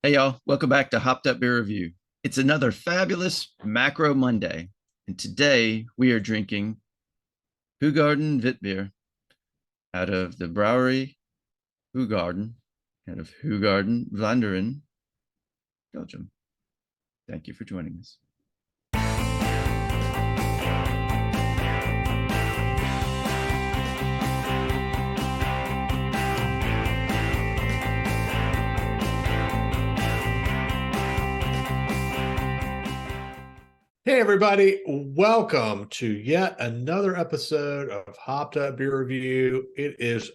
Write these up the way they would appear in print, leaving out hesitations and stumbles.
Hey, y'all. Welcome back to Hopped Up Beer Review. It's another fabulous Macro Monday. And today we are drinking Hoegaarden Witbier out of the Brouwerij Hoegaarden, out of Hoegaarden Vlaanderen, Belgium. Thank you for joining us. Hey, everybody. Welcome to yet another episode of Hopped Up Beer Review. It is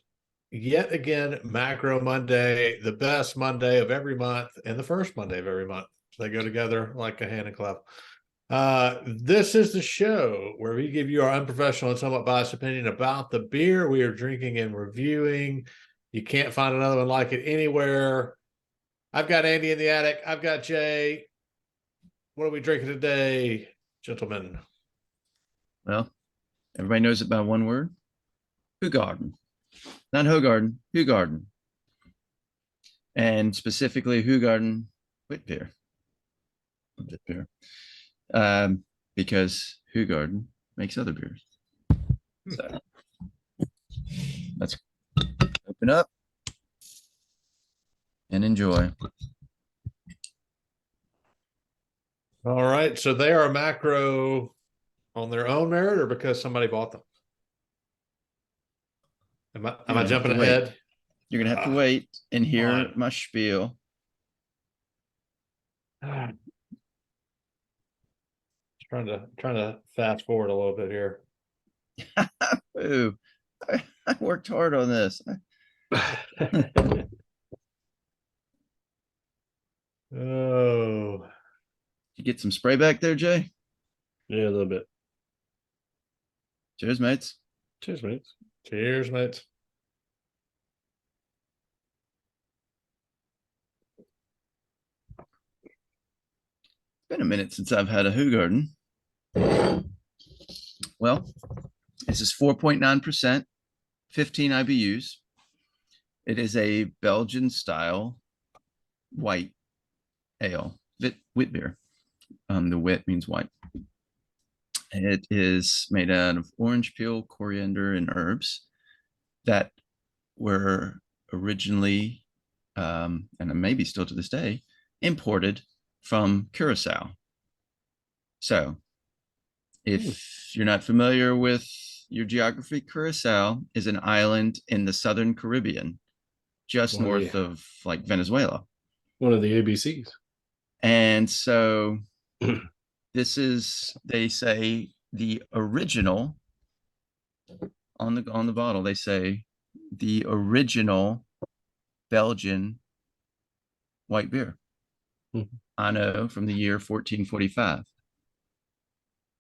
yet again Macro Monday, the best Monday of every month and the first Monday of every month. They go together like a hand and glove. This is the show where we give you our unprofessional and somewhat biased opinion about the beer we are drinking and reviewing. You can't find another one like it anywhere. I've got Andy in the attic. I've got Jay. What are we drinking today, gentlemen? Well, everybody knows it by one word. Hoegaarden. Not Hoegaarden, Hoegaarden. And specifically Hoegaarden Witbier. Because Hoegaarden makes other beers. So let's open up and enjoy. All right. So they are a macro on their own merit or because somebody bought them? Am I jumping ahead? You're going to have to wait and hear my spiel. Trying to fast forward a little bit here. Ooh, I worked hard on this. Oh, You get some spray back there, Jay? yeah, a little bit. Cheers, mates. Cheers, mates. Cheers, mates. It's been a minute since I've had a Hoegaarden. Well, this is 4.9%, 15 IBUs. It is a Belgian style white ale, wit beer. The wit means white. It is made out of orange peel, coriander, and herbs that were originally, and maybe still to this day, imported from Curacao. So if you're not familiar with your geography, Curacao is an island in the Southern Caribbean, just north of like Venezuela. One of the ABCs. And so this is, they say, the original on the bottle. They say the original Belgian white beer. I know, from the year 1445.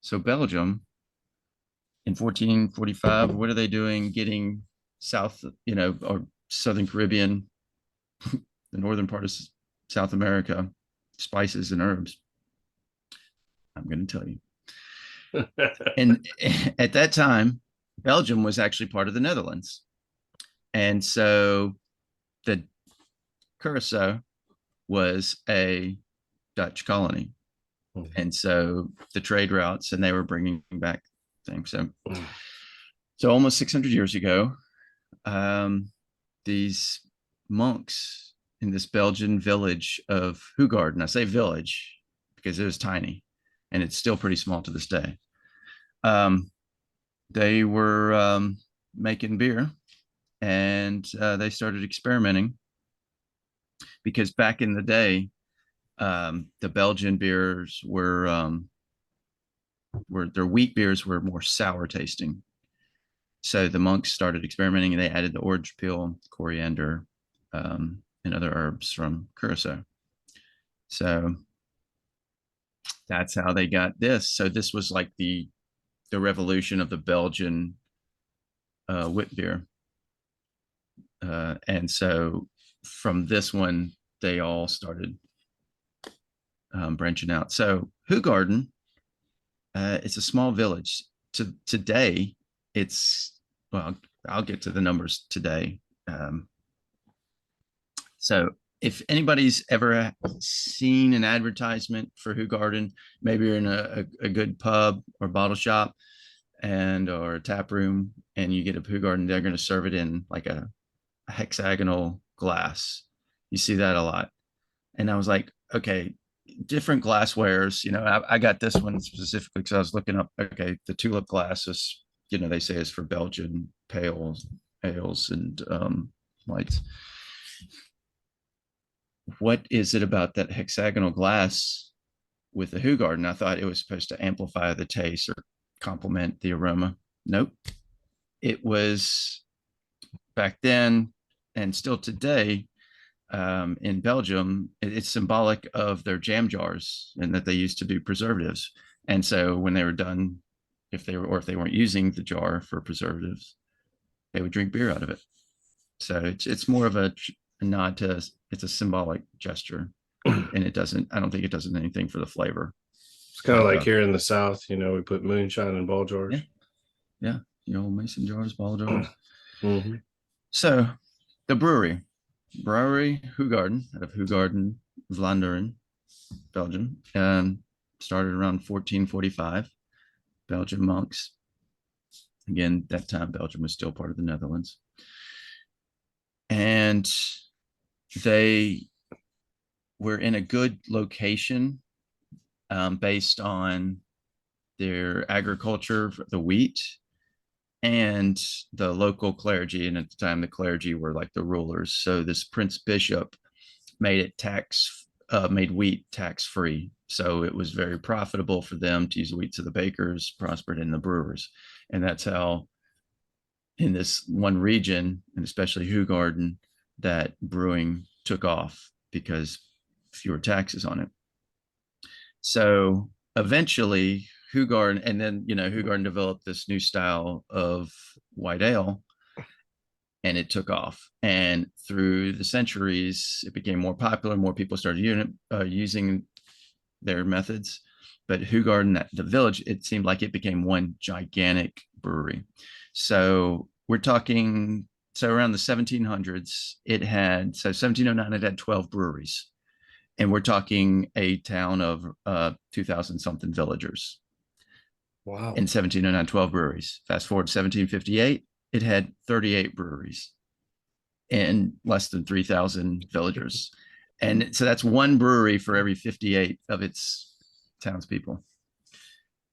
So Belgium in 1445, what are they doing getting south, or Southern Caribbean, the northern part of South America, spices and herbs? I'm going to tell you. And at that time, Belgium was actually part of the Netherlands. And so the Curacao was a Dutch colony. And so the trade routes, and they were bringing back things. So almost 600 years ago, these monks in this Belgian village of Hoegaarden, I say village because it was tiny, and it's still pretty small to this day. They were making beer, and they started experimenting because back in the day, the Belgian beers were their wheat beers were more sour tasting. So the monks started experimenting, and they added the orange peel, coriander, and other herbs from Curacao. So that's how they got this. So this was like the revolution of the Belgian wit beer. And so from this one, they all started branching out. So Hoegaarden, it's a small village. Today, it's, well, I'll get to the numbers today. So if anybody's ever seen an advertisement for Hoegaarden, maybe you're in a good pub or bottle shop or a tap room, and you get a Hoegaarden, they're going to serve it in like a hexagonal glass. You see that a lot. And I was like, okay, different glasswares. I got this one specifically because I was looking up, okay, the tulip glass is, they say is for Belgian ales and whites. What is it about that hexagonal glass with the Hoegaarden? I thought it was supposed to amplify the taste or complement the aroma. Nope. It was back then and still today in Belgium, it's symbolic of their jam jars and that they used to do preservatives. And so when they were done, if they weren't using the jar for preservatives, they would drink beer out of it. So it's more of a nod to, it's a symbolic gesture, and I don't think it does anything for the flavor. It's kind of like here in the South, we put moonshine in ball jars. Yeah. Mason jars, ball jars. Mm-hmm. So the Brouwerij Hoegaarden out of Hoegaarden, Vlaanderen, Belgium, started around 1445. Belgian monks. Again, that time Belgium was still part of the Netherlands. And they were in a good location based on their agriculture, the wheat, and the local clergy. And at the time, the clergy were like the rulers. So this Prince Bishop made wheat tax free. So it was very profitable for them to use the wheat. So the bakers prospered in the brewers. And that's how in this one region, and especially Hoegaarden, that brewing took off because fewer taxes on it. So eventually Hoegaarden, and then, Hoegaarden developed this new style of white ale, and it took off. And through the centuries, it became more popular. More people started using their methods. But Hoegaarden, the village, it seemed like it became one gigantic brewery. So we're talking, around the 1700s, 1709, it had 12 breweries. And we're talking a town of 2,000 something villagers. Wow. In 1709, 12 breweries. Fast forward to 1758, it had 38 breweries and less than 3,000 villagers. And so that's one brewery for every 58 of its townspeople.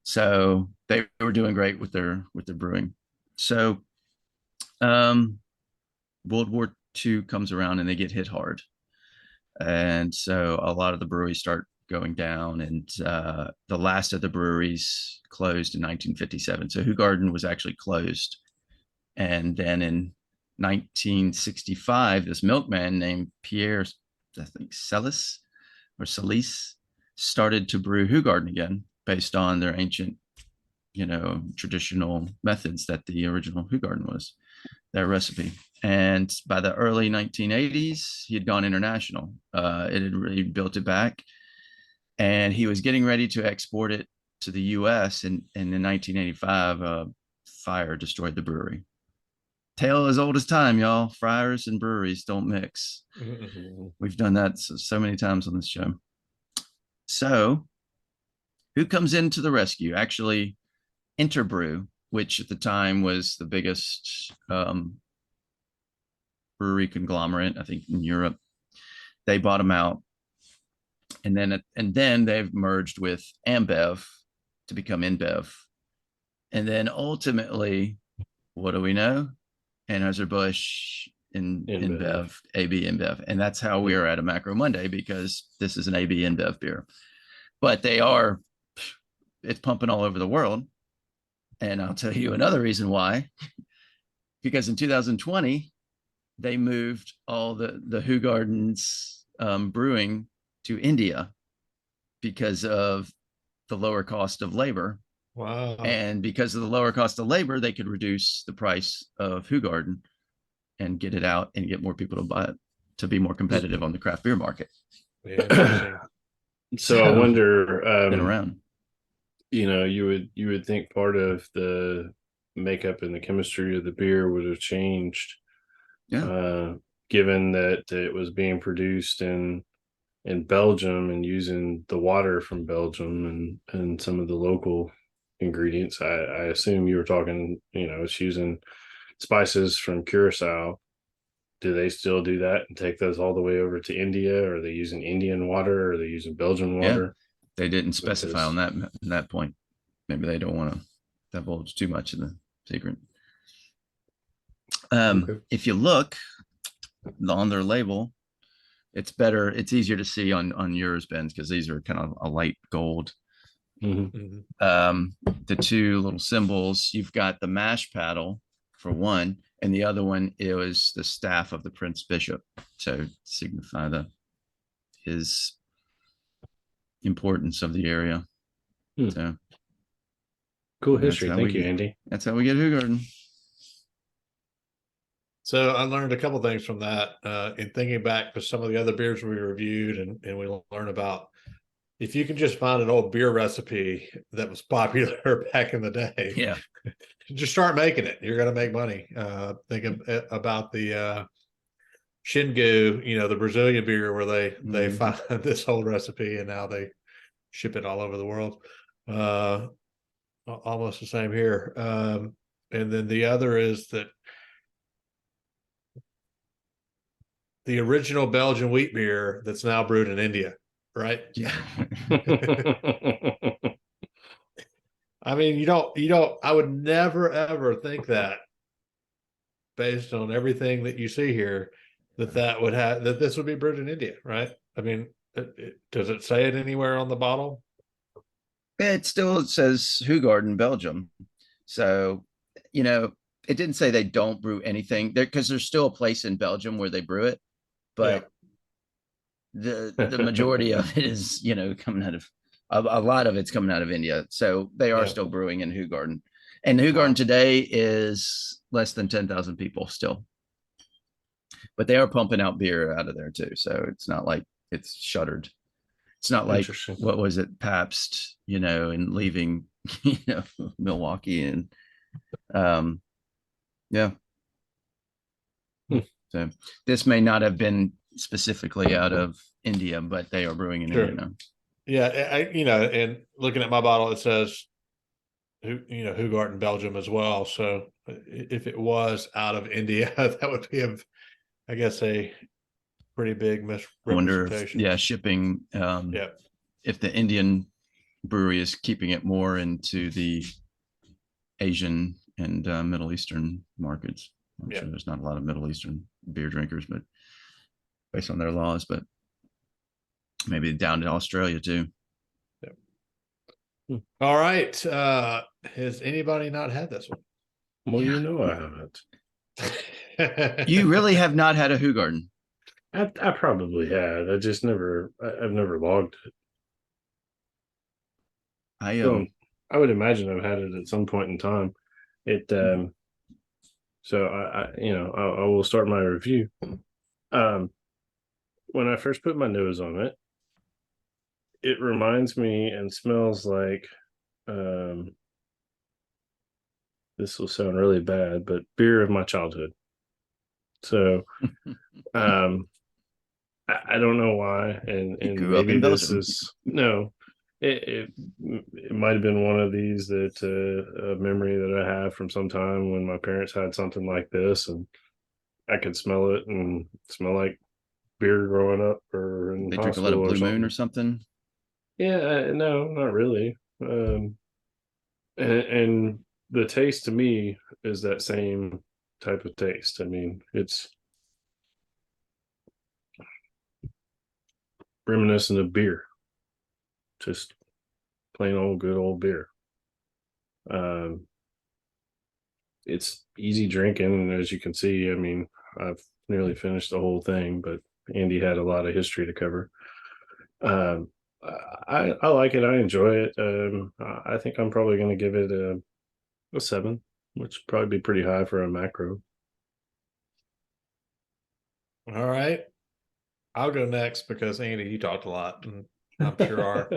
So they were doing great with their brewing. So World War II comes around and they get hit hard. And so a lot of the breweries start going down, and the last of the breweries closed in 1957. So Hoegaarden was actually closed. And then in 1965, this milkman named Pierre, I think Celis started to brew Hoegaarden again based on their ancient, traditional methods that the original Hoegaarden was, their recipe. And by the early 1980s, he had gone international. It had really built it back, and he was getting ready to export it to the U.S. And in 1985, fire destroyed the brewery. Tale as old as time, y'all. Friars and breweries don't mix. We've done that so many times on this show. So who comes into the rescue? Actually, Interbrew, which at the time was the biggest brewery conglomerate, I think, in Europe. They bought them out. And then they've merged with Ambev to become InBev. And then ultimately, what do we know? Anheuser-Busch in InBev, AB InBev. And that's how we are at a Macro Monday, because this is an AB InBev beer. But it's pumping all over the world. And I'll tell you another reason why. Because in 2020, they moved all the Hoegaarden's brewing to India because of the lower cost of labor. Wow. And because of the lower cost of labor, they could reduce the price of Hoegaarden and get it out and get more people to buy it, to be more competitive on the craft beer market. Yeah, so I wonder, been around. You would think part of the makeup and the chemistry of the beer would have changed. Yeah. given that it was being produced in Belgium and using the water from Belgium and some of the local ingredients. I assume you were talking, it's using spices from Curacao. Do they still do that and take those all the way over to India? Or are they using Indian water? Or are they using Belgian Yeah, water? they didn't specify on that point. Maybe they don't want to divulge too much of the secret. Okay. If you look on their label, it's better. It's easier to see on yours, Ben, because these are kind of a light gold. Mhm. The two little symbols, you've got the mash paddle for one, and the other one is the staff of the Prince Bishop, to signify his importance of the area. So cool history. Thank you, Andy. That's how we get Hoegaarden. So I learned a couple things from that in thinking back to some of the other beers we reviewed, and we learned about if you can just find an old beer recipe that was popular back in the day, Yeah, just start making it. You're going to make money. Think about the Shingu, the Brazilian beer where they find this old recipe and now they ship it all over the world. Almost the same here. And then the other is that the original Belgian wheat beer that's now brewed in India, right? yeah. I mean, you don't, I would never, ever think that based on everything that you see here, that this would be brewed in India, right? I mean, does it say it anywhere on the bottle? It still says Hoegaarden, Belgium. So, it didn't say they don't brew anything there, because there's still a place in Belgium where they brew it, but the majority of it is, coming out of a lot of it's coming out of India. So they are still brewing in Hoegaarden. And Hoegaarden today is less than 10,000 people still. But they are pumping out beer out of there too. So it's not like it's shuttered. It's not like, what was it, Pabst, and leaving, Milwaukee, and yeah. So this may not have been specifically out of India, but they are brewing in India now. Yeah, and looking at my bottle, it says, Hoegaarden, Belgium as well. So if it was out of India, that would be I guess, a pretty big misrepresentation. Wonder if, shipping. If the Indian brewery is keeping it more into the Asian and Middle Eastern markets. I'm sure there's not a lot of Middle Eastern beer drinkers, but based on their laws, but maybe down to Australia too. All right. Has anybody not had this one? Well, I haven't. You really have not had a Hoegaarden? I probably had. I've never logged it. I would imagine I've had it at some point in time. So I will start my review. When I first put my nose on it, it reminds me and smells like, this will sound really bad, but beer of my childhood. So, I don't know why, and maybe this is no. It might have been one of these that a memory that I have from some time when my parents had something like this, and I could smell it and smell like beer growing up, or in they drink a lot of Blue Moon or something. Yeah, no, not really. And the taste to me is that same type of taste. I mean, it's reminiscent of beer, just plain old good old beer. It's easy drinking, and as you can see, I mean, I've nearly finished the whole thing, but Andy had a lot of history to cover. I like it. I enjoy it. I think I'm probably going to give it a 7, which would probably be pretty high for a macro. All right. I'll go next because Andy, you talked a lot, and I'm sure our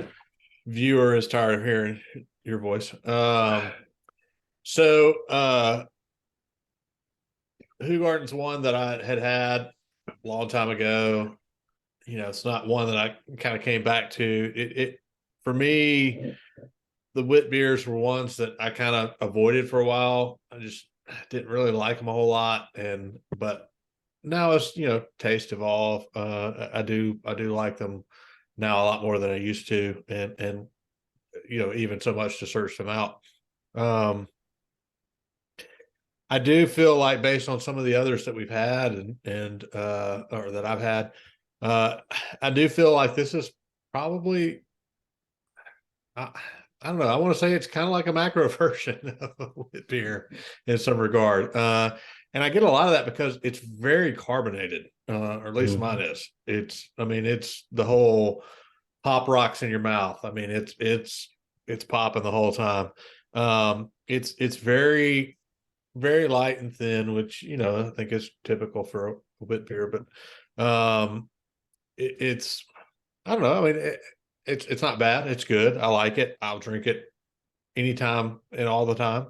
viewer is tired of hearing your voice. So Hoegaarden's one that I had long time ago. It's not one that I kind of came back to. It for me, the wit beers were ones that I kind of avoided for a while. I just didn't really like them a whole lot, but now as taste evolve, I do like them now a lot more than I used to, and even so much to search them out. I do feel like based on some of the others that we've had and or that I've had, I do feel like this is probably I don't know. I want to say it's kind of like a macro version of wit beer in some regard. And I get a lot of that because it's very carbonated, or at least mine is. It's the whole pop rocks in your mouth. I mean, it's popping the whole time. It's very, very light and thin, which, I think is typical for a wit beer, but it's, I don't know. I mean, it's not bad. It's good. I like it. I'll drink it anytime and all the time.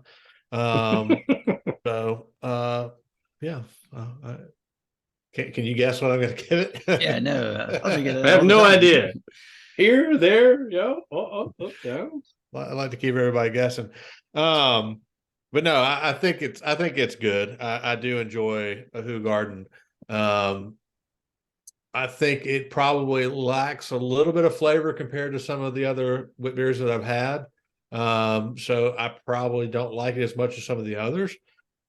So yeah. Can you guess what I'm going to give it? Yeah, no, I'll drink it I have all the no time. idea. Here, there, yeah. I like to keep everybody guessing. But no, I think it's good. I do enjoy a Hoegaarden. I think it probably lacks a little bit of flavor compared to some of the other wit beers that I've had. So I probably don't like it as much as some of the others,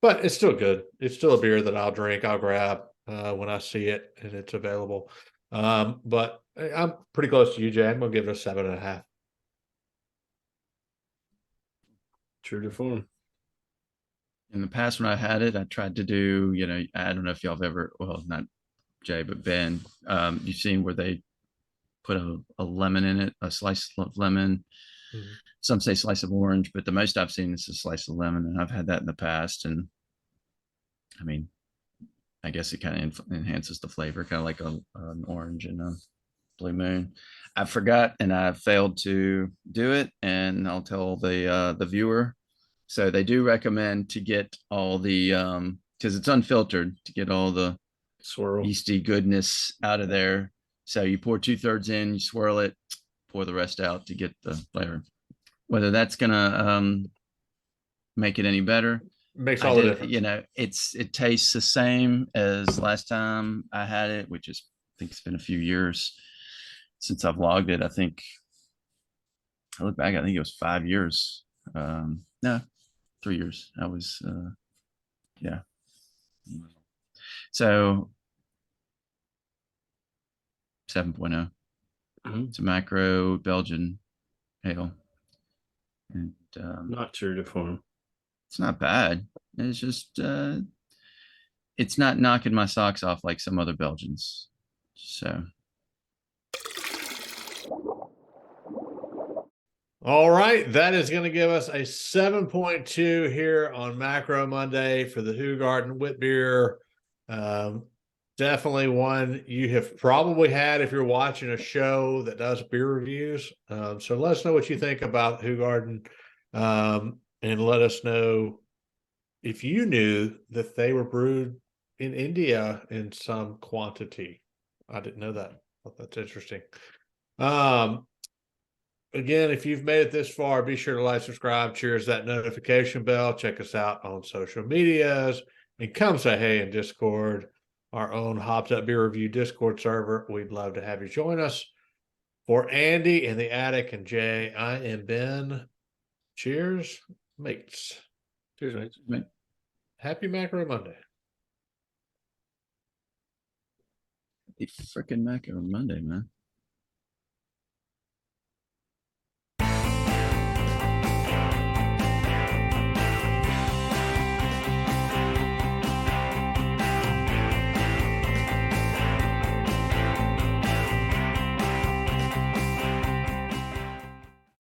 but it's still good. It's still a beer that I'll drink, I'll grab when I see it and it's available. But I'm pretty close to you, Jay. I'm gonna give it a 7.5. True to form. In the past, when I had it, I tried to do, I don't know if y'all have ever, well, not Jay, but Ben, you've seen where they put a lemon in it, a slice of lemon. Mhm. Some say slice of orange, but the most I've seen is a slice of lemon, and I've had that in the past. And I mean, I guess it kind of enhances the flavor, kind of like an orange and a blue moon. I forgot and I failed to do it, and I'll tell the viewer. So they do recommend to get all the because it's unfiltered, to get all the Swirl. yeasty goodness out of there. So you pour 2/3 in, you swirl it, pour the rest out to get the flavor. Whether that's gonna make it any better, Makes I all the did, difference. it tastes the same as last time I had it, which is, I think it's been a few years since I've logged it. I think I look back, I think it was 5 years. No, 3 years. I was yeah. So 7.0. It's a macro Belgian ale. And Not true to form. it's not bad. It's just it's not knocking my socks off like some other Belgians. So All right, that is going to give us a 7.2 here on Macro Monday for the Hoegaarden Wit Beer. Definitely one you have probably had if you're watching a show that does beer reviews. So let us know what you think about Hoegaarden, and let us know if you knew that they were brewed in India in some quantity. I didn't know that. That's interesting. Again, if you've made it this far, be sure to like, subscribe, cheers that notification bell. Check us out on social medias and come say hey in Discord, our own Hopped Up Beer Review Discord server. We'd love to have you join us. For Andy in the attic and Jay, I am Ben. Cheers, mates. Cheers, mate. Happy Macro Monday. the freaking macro Monday, man.